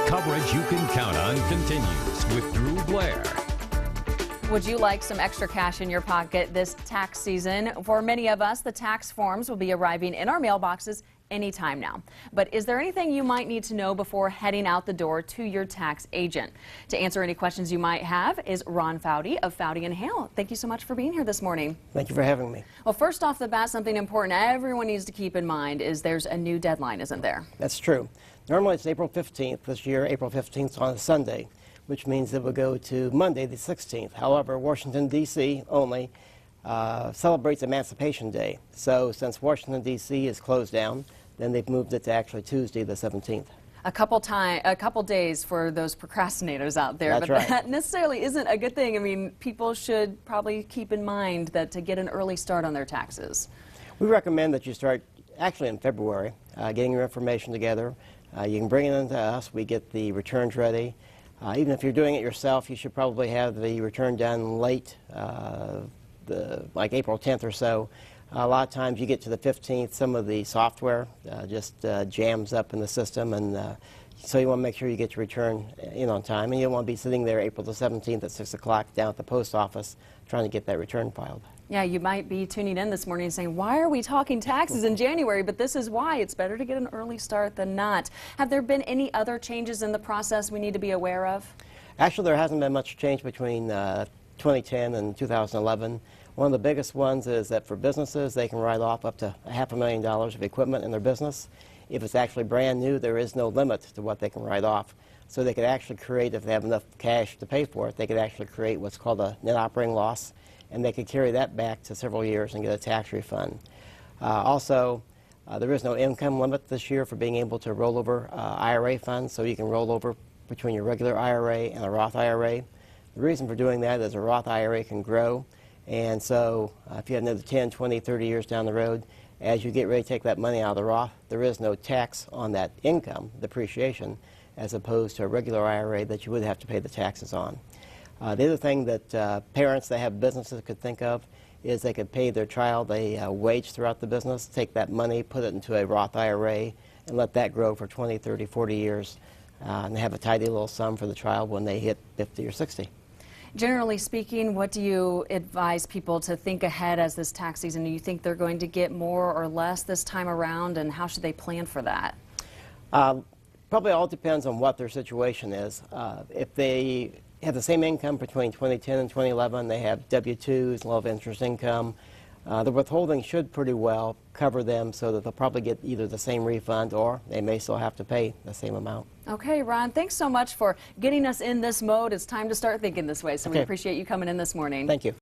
Coverage you can count on continues with Drew Blair. Would you like some extra cash in your pocket this tax season? For many of us, the tax forms will be arriving in our mailboxes anytime now. But is there anything you might need to know before heading out the door to your tax agent? To answer any questions you might have is Ron Foudy of Foudy & Hale. Thank you so much for being here this morning. Thank you for having me. Well, first off the bat, something important everyone needs to keep in mind is there's a new deadline, isn't there? That's true. Normally it's April 15th. This year, April 15th is on a Sunday, which means it will go to Monday the 16th. However, Washington, D.C. only celebrates Emancipation Day. So since Washington, D.C. is closed down, then they've moved it to actually Tuesday the 17th. A couple days for those procrastinators out there. That's but right. That necessarily isn't a good thing. I mean, people should probably keep in mind that to get an early start on their taxes. We recommend that you start actually in February, getting your information together. You can bring it in to us. We get the returns ready. Even if you're doing it yourself, you should probably have the return done late, like April 10th or so. A lot of times you get to the 15th, some of the software just jams up in the system, and so you want to make sure you get your return in on time, and you don't want to be sitting there April the 17th at 6 o'clock down at the post office trying to get that return filed. Yeah, you might be tuning in this morning and saying, why are we talking taxes in January? But this is why. It's better to get an early start than not. Have there been any other changes in the process we need to be aware of? Actually, there hasn't been much change between 2010 and 2011. One of the biggest ones is that for businesses, they can write off up to $500,000 of equipment in their business. If it's actually brand new, there is no limit to what they can write off. So they could actually create, if they have enough cash to pay for it, they could actually create what's called a net operating loss, and they could carry that back to several years and get a tax refund. Also, there is no income limit this year for being able to roll over IRA funds, so you can roll over between your regular IRA and a Roth IRA. The reason for doing that is a Roth IRA can grow, and so if you have another 10, 20, 30 years down the road, as you get ready to take that money out of the Roth, there is no tax on that income, depreciation, as opposed to a regular IRA that you would have to pay the taxes on. The other thing that parents that have businesses could think of is they could pay their child a wage throughout the business, take that money, put it into a Roth IRA, and let that grow for 20, 30, 40 years, and have a tidy little sum for the child when they hit 50 or 60. Generally speaking, what do you advise people to think ahead as this tax season? Do you think they're going to get more or less this time around, and how should they plan for that? Probably all depends on what their situation is. If they have the same income between 2010 and 2011, they have W-2s, low interest income, the withholding should pretty well cover them so that they'll probably get either the same refund or they may still have to pay the same amount. Okay, Ron, thanks so much for getting us in this mode. It's time to start thinking this way, so we appreciate you coming in this morning. Thank you.